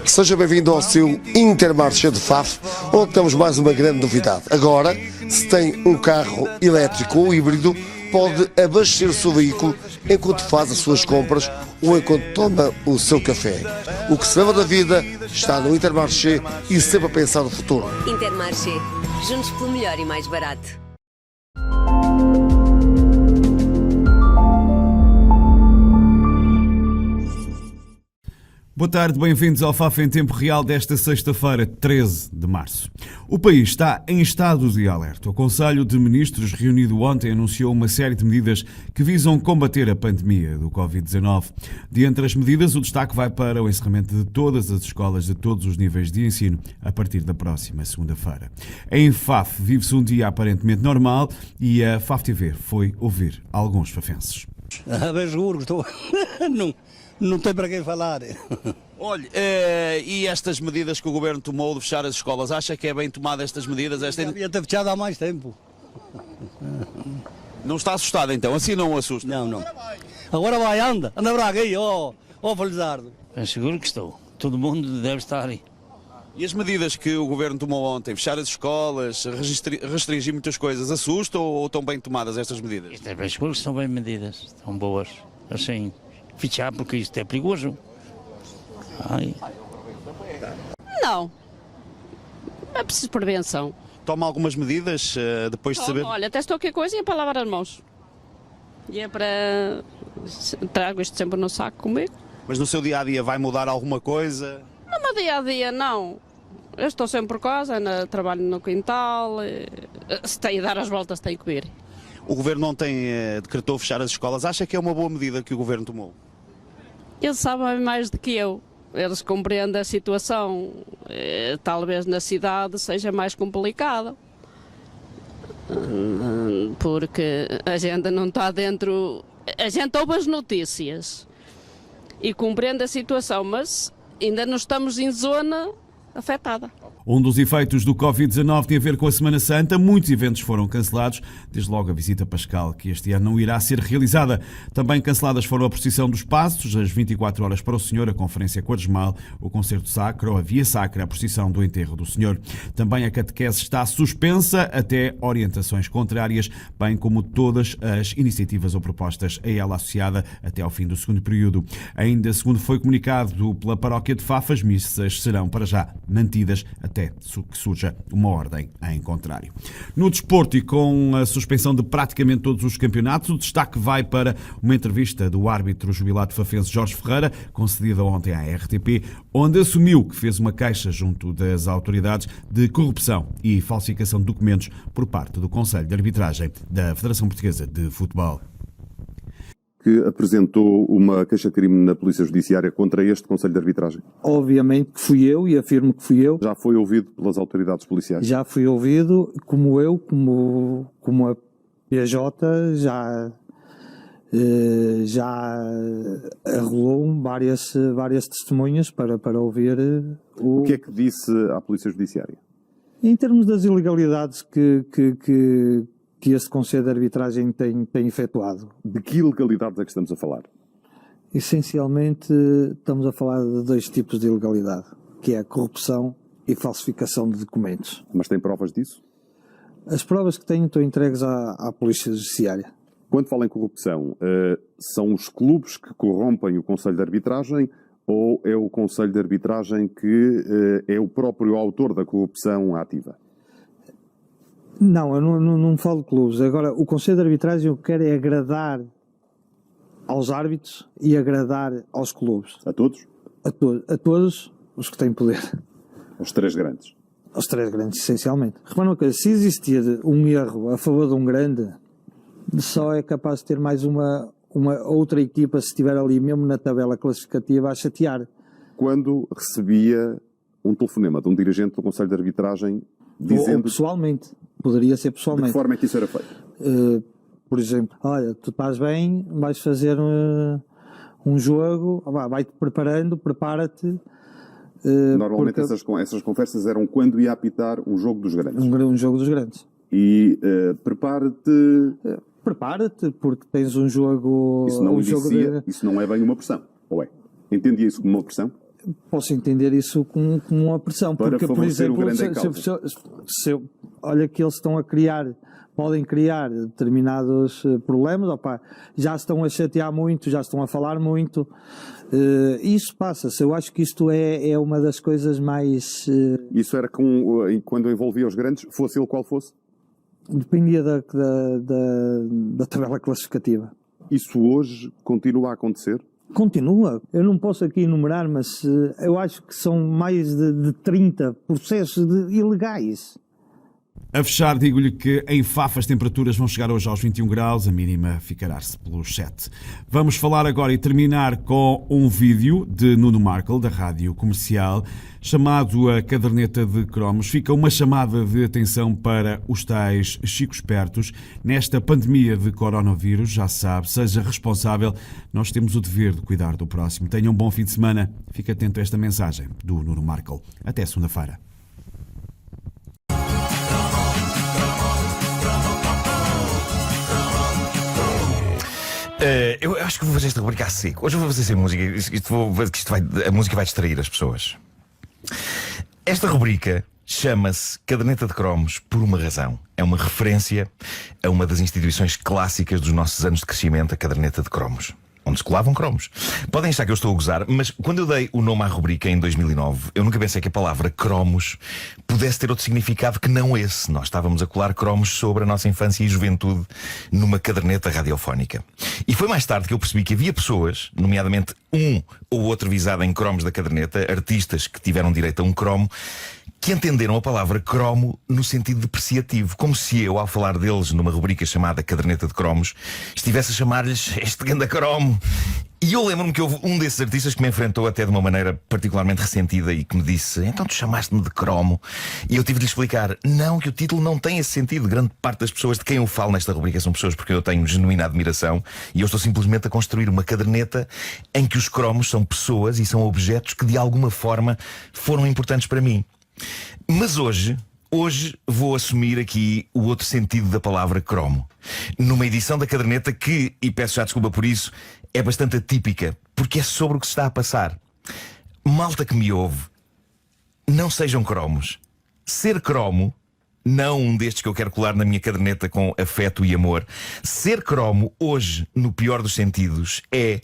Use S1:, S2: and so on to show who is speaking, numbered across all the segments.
S1: Seja bem-vindo ao seu Intermarché de Faf, onde temos mais uma grande novidade. Agora, se tem um carro elétrico ou híbrido, pode abastecer o seu veículo enquanto faz as suas compras ou enquanto toma o seu café. O que se leva da vida está no Intermarché e sempre a pensar no futuro.
S2: Intermarché, juntos pelo melhor e mais barato.
S3: Boa tarde, bem-vindos ao FAF em tempo real desta sexta-feira, 13 de março. O país está em estado de alerta. O Conselho de Ministros, reunido ontem, anunciou uma série de medidas que visam combater a pandemia do Covid-19. De entre as medidas, o destaque vai para o encerramento de todas as escolas de todos os níveis de ensino a partir da próxima segunda-feira. Em FAF vive-se um dia aparentemente normal e a FAF TV foi ouvir alguns fafenses.
S4: Bem seguro, estou... Não tem para quem falar.
S5: Olha, e estas medidas que o Governo tomou de fechar as escolas, acha que é bem tomada estas medidas?
S4: Devia ter fechado há mais tempo.
S5: Não está assustado então? Assim não o assusta?
S4: Não. Agora vai, anda para aqui, ó Felizardo.
S6: É seguro que estou. Todo mundo deve estar aí.
S5: E as medidas que o Governo tomou ontem, fechar as escolas, restringir muitas coisas, assustam ou estão bem tomadas estas medidas?
S6: Isto é bem seguro que estão bem medidas, estão boas. Assim, fechar porque isto é perigoso. Ai.
S7: Não. É preciso prevenção.
S5: Toma algumas medidas depois de saber?
S7: Olha, até estou aqui com a coisinha para lavar as mãos. E é para... Trago isto sempre no saco comigo.
S5: Mas no seu dia-a-dia vai mudar alguma coisa?
S7: No meu dia-a-dia, não. Eu estou sempre por casa, trabalho no quintal. Se tem a dar as voltas, tem que vir.
S5: O Governo ontem decretou fechar as escolas. Acha que é uma boa medida que o Governo tomou?
S7: Eles sabem mais do que eu. Eles compreendem a situação. Talvez na cidade seja mais complicado. Porque a gente não está dentro... A gente ouve as notícias e compreende a situação, mas ainda não estamos em zona afetada.
S3: Um dos efeitos do Covid-19 tem a ver com a Semana Santa. Muitos eventos foram cancelados, desde logo a visita pascal, que este ano não irá ser realizada. Também canceladas foram a procissão dos Passos, as 24 horas para o Senhor, a conferência quaresmal, o concerto sacro, a via sacra, a procissão do enterro do Senhor. Também a catequese está suspensa até orientações contrárias, bem como todas as iniciativas ou propostas a ela associada até ao fim do segundo período. Ainda segundo foi comunicado pela paróquia de Faf, as missas serão para já mantidas até que surja uma ordem em contrário. No desporto e com a suspensão de praticamente todos os campeonatos, o destaque vai para uma entrevista do árbitro jubilado fafense Jorge Ferreira, concedida ontem à RTP, onde assumiu que fez uma queixa junto das autoridades de corrupção e falsificação de documentos por parte do Conselho de Arbitragem da Federação Portuguesa de Futebol.
S8: Que apresentou uma queixa-crime na Polícia Judiciária contra este Conselho de Arbitragem?
S9: Obviamente que fui eu e afirmo que fui eu.
S8: Já foi ouvido pelas autoridades policiais?
S9: Já fui ouvido, como eu, como a PJ, já arrolou várias testemunhas para ouvir
S8: O que é que disse à Polícia Judiciária?
S9: Em termos das ilegalidades que este Conselho de Arbitragem tem efetuado.
S8: De que ilegalidades é que estamos a falar?
S9: Essencialmente, estamos a falar de dois tipos de ilegalidade, que é a corrupção e falsificação de documentos.
S8: Mas tem provas disso?
S9: As provas que tenho estão entregues à Polícia Judiciária.
S8: Quando fala em corrupção, são os clubes que corrompem o Conselho de Arbitragem ou é o Conselho de Arbitragem que é o próprio autor da corrupção ativa?
S9: Não, eu não falo de clubes. Agora, o Conselho de Arbitragem, o que quer é agradar aos árbitros e agradar aos clubes.
S8: A todos?
S9: A todos os que têm poder.
S8: Os três grandes?
S9: Os três grandes, essencialmente. Repara uma coisa, se existir um erro a favor de um grande, só é capaz de ter mais uma outra equipa, se estiver ali mesmo na tabela classificativa, a chatear.
S8: Quando recebia um telefonema de um dirigente do Conselho de Arbitragem dizendo...
S9: Ou pessoalmente. Poderia ser pessoalmente.
S8: De que forma é que isso era feito?
S9: Por exemplo, olha, tu estás bem, vais fazer um jogo, vai-te preparando, prepara-te.
S8: Normalmente essas conversas eram quando ia apitar um jogo dos grandes.
S9: Um jogo dos grandes.
S8: E prepara-te...
S9: Prepara-te, porque tens um jogo...
S8: Isso não é bem uma pressão, ou é? Entendia isso como uma pressão?
S9: posso entender isso como uma pressão.
S8: Para
S9: Porque, por
S8: favorecer o
S9: exemplo,
S8: grande em causa.
S9: olha que eles estão a criar, podem criar determinados problemas, já estão a chatear muito, já estão a falar muito. Isso passa-se. Eu acho que isto é uma das coisas mais...
S8: Isso era quando envolvia os grandes, fosse ele qual fosse?
S9: Dependia da tabela classificativa.
S8: Isso hoje continua a acontecer?
S9: Continua. Eu não posso aqui enumerar, mas eu acho que são mais de 30 processos ilegais.
S3: A fechar, digo-lhe que em Faf as temperaturas vão chegar hoje aos 21 graus, a mínima ficará-se pelos 7. Vamos falar agora e terminar com um vídeo de Nuno Markle, da Rádio Comercial, chamado A Caderneta de Cromos. Fica uma chamada de atenção para os tais chicos espertos. Nesta pandemia de coronavírus, já sabe, seja responsável, nós temos o dever de cuidar do próximo. Tenha um bom fim de semana. Fique atento a esta mensagem do Nuno Markle. Até segunda-feira.
S10: Eu acho que vou fazer esta rubrica a seco. Hoje eu vou fazer sem música. A música vai distrair as pessoas. Esta rubrica chama-se Caderneta de Cromos por uma razão. É uma referência a uma das instituições clássicas dos nossos anos de crescimento, a Caderneta de Cromos, onde se colavam cromos. Podem achar que eu estou a gozar, mas quando eu dei o nome à rubrica em 2009, eu nunca pensei que a palavra cromos pudesse ter outro significado que não esse. Nós estávamos a colar cromos sobre a nossa infância e juventude numa caderneta radiofónica. E foi mais tarde que eu percebi que havia pessoas, nomeadamente um ou outro visado em cromos da caderneta, artistas que tiveram direito a um cromo, que entenderam a palavra cromo no sentido depreciativo, como se eu, ao falar deles numa rubrica chamada Caderneta de Cromos, estivesse a chamar-lhes este ganda cromo. E eu lembro-me que houve um desses artistas que me enfrentou até de uma maneira particularmente ressentida e que me disse: então tu chamaste-me de cromo? E eu tive de lhe explicar: não, que o título não tem esse sentido. Grande parte das pessoas de quem eu falo nesta rubrica são pessoas porque eu tenho genuína admiração, e eu estou simplesmente a construir uma caderneta em que os cromos são pessoas e são objetos que de alguma forma foram importantes para mim. Mas hoje vou assumir aqui o outro sentido da palavra cromo, numa edição da caderneta que, e peço já desculpa por isso, é bastante atípica, porque é sobre o que se está a passar. Malta que me ouve, não sejam cromos. Ser cromo, não um destes que eu quero colar na minha caderneta com afeto e amor. Ser cromo, hoje, no pior dos sentidos, é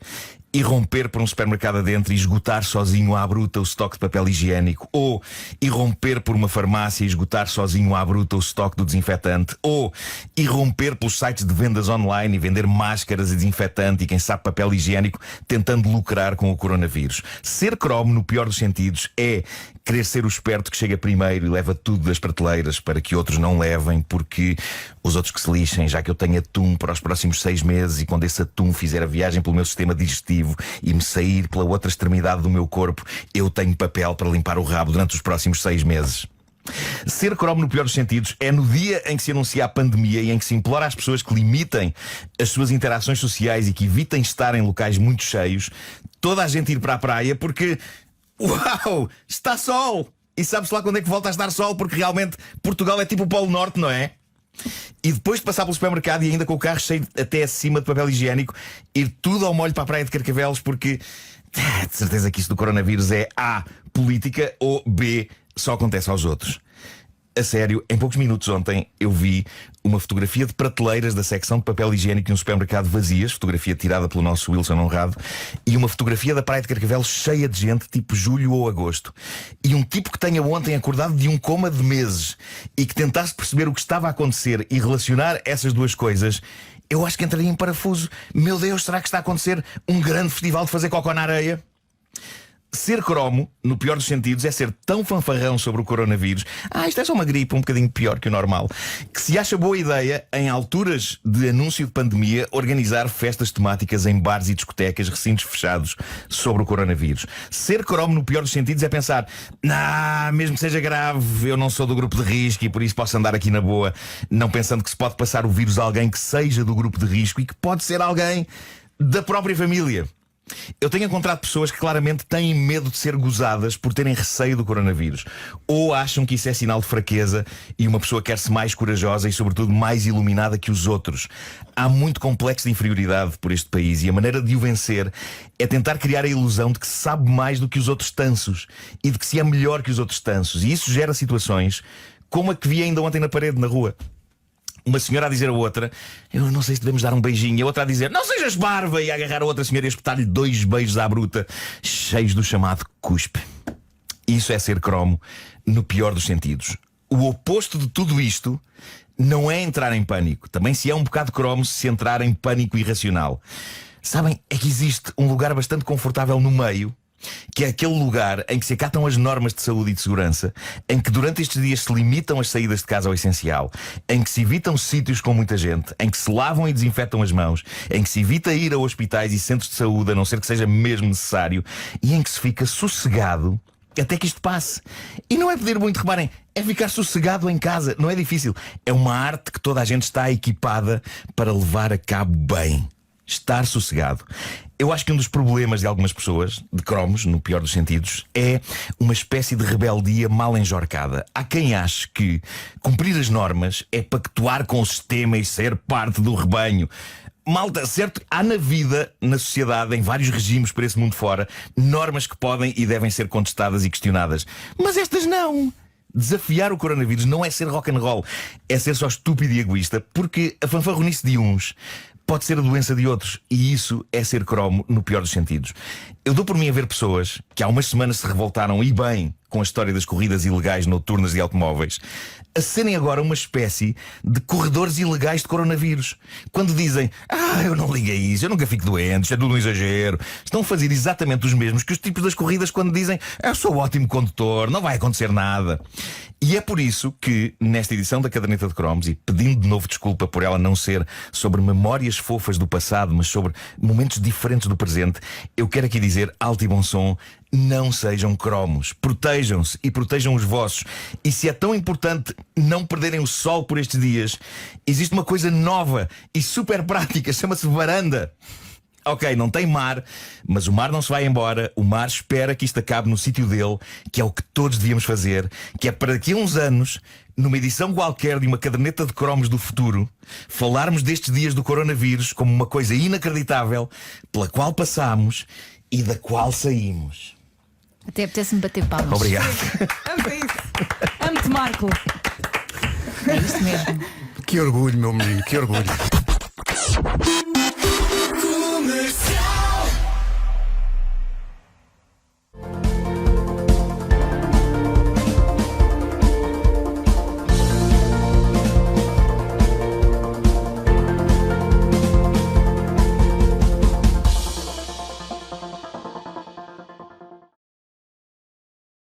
S10: irromper por um supermercado adentro e esgotar sozinho à bruta o estoque de papel higiênico, ou irromper por uma farmácia e esgotar sozinho à bruta o estoque do desinfetante, ou irromper pelos sites de vendas online e vender máscaras e desinfetante e quem sabe papel higiênico, tentando lucrar com o coronavírus. Ser cromo, no pior dos sentidos, é querer ser o esperto que chega primeiro e leva tudo das prateleiras para que outros não levem, porque os outros que se lixem, já que eu tenho atum para os próximos 6 meses e quando esse atum fizer a viagem pelo meu sistema digestivo e me sair pela outra extremidade do meu corpo, eu tenho papel para limpar o rabo durante os próximos 6 meses. Ser cromo, no pior dos sentidos, é no dia em que se anuncia a pandemia e em que se implora às pessoas que limitem as suas interações sociais e que evitem estar em locais muito cheios, toda a gente ir para a praia porque, uau, está sol! E sabe-se lá quando é que volta a estar sol, porque realmente Portugal é tipo o Polo Norte, não é? E depois de passar pelo supermercado e ainda com o carro cheio até acima de papel higiênico, ir tudo ao molho para a praia de Carcavelos, porque de certeza que isto do coronavírus é A, política, ou B, só acontece aos outros. A sério, em poucos minutos ontem eu vi uma fotografia de prateleiras da secção de papel higiênico de um supermercado vazias, fotografia tirada pelo nosso Wilson Honrado, e uma fotografia da praia de Carcavelos cheia de gente, tipo julho ou agosto. E um tipo que tenha ontem acordado de um coma de meses e que tentasse perceber o que estava a acontecer e relacionar essas duas coisas, eu acho que entraria em parafuso. Meu Deus, será que está a acontecer um grande festival de fazer cocó na areia? Ser cromo, no pior dos sentidos, é ser tão fanfarrão sobre o coronavírus, isto é só uma gripe um bocadinho pior que o normal, que se acha boa ideia, em alturas de anúncio de pandemia, organizar festas temáticas em bares e discotecas, recintos fechados, sobre o coronavírus. Ser cromo, no pior dos sentidos, é pensar: mesmo que seja grave, eu não sou do grupo de risco e por isso posso andar aqui na boa, não pensando que se pode passar o vírus a alguém que seja do grupo de risco e que pode ser alguém da própria família. Eu tenho encontrado pessoas que claramente têm medo de ser gozadas por terem receio do coronavírus. Ou acham que isso é sinal de fraqueza e uma pessoa quer-se mais corajosa e, sobretudo, mais iluminada que os outros. Há muito complexo de inferioridade por este país e a maneira de o vencer é tentar criar a ilusão de que se sabe mais do que os outros tansos e de que se é melhor que os outros tansos. E isso gera situações como a que vi ainda ontem na parede, na rua. Uma senhora a dizer a outra: eu não sei se devemos dar um beijinho. E a outra a dizer: não sejas barba. E a agarrar a outra senhora e a espetar-lhe 2 beijos à bruta, cheios do chamado cuspe. Isso é ser cromo no pior dos sentidos. O oposto de tudo isto não é entrar em pânico. Também se é um bocado cromo se entrar em pânico irracional. Sabem, é que existe um lugar bastante confortável no meio, que é aquele lugar em que se acatam as normas de saúde e de segurança, em que durante estes dias se limitam as saídas de casa ao essencial, em que se evitam sítios com muita gente, em que se lavam e desinfetam as mãos, em que se evita ir a hospitais e centros de saúde, a não ser que seja mesmo necessário, e em que se fica sossegado até que isto passe. E não é pedir muito, reparem, é ficar sossegado em casa. Não é difícil. É uma arte que toda a gente está equipada para levar a cabo bem. Estar sossegado. Eu acho que um dos problemas de algumas pessoas, de cromos, no pior dos sentidos, é uma espécie de rebeldia mal enjorcada. Há quem ache que cumprir as normas é pactuar com o sistema e ser parte do rebanho. Malta, certo? Há na vida, na sociedade, em vários regimes por esse mundo fora, normas que podem e devem ser contestadas e questionadas. Mas estas não. Desafiar o coronavírus não é ser rock and roll, é ser só estúpido e egoísta, porque a fanfarronice de uns pode ser a doença de outros, e isso é ser cromo no pior dos sentidos. Eu dou por mim a ver pessoas que há umas semanas se revoltaram, e bem, com a história das corridas ilegais noturnas de automóveis, a serem agora uma espécie de corredores ilegais de coronavírus. Quando dizem: eu não ligo a isso, eu nunca fico doente, isto é tudo um exagero, estão a fazer exatamente os mesmos que os tipos das corridas quando dizem: eu sou ótimo condutor, não vai acontecer nada. E é por isso que, nesta edição da Caderneta de Cromos, e pedindo de novo desculpa por ela não ser sobre memórias fofas do passado, mas sobre momentos diferentes do presente, eu quero aqui dizer alto e bom som: não sejam cromos. Protejam-se e protejam os vossos. E se é tão importante não perderem o sol por estes dias, existe uma coisa nova e super prática, chama-se varanda. Ok, não tem mar, mas o mar não se vai embora. O mar espera que isto acabe no sítio dele, que é o que todos devíamos fazer, que é para daqui a uns anos, numa edição qualquer de uma caderneta de cromos do futuro, falarmos destes dias do coronavírus como uma coisa inacreditável pela qual passámos e da qual saímos.
S11: Até apetece-me bater palmas.
S10: Obrigado.
S11: Amo-te, Marco. É isto mesmo.
S1: Que orgulho, meu menino, que orgulho.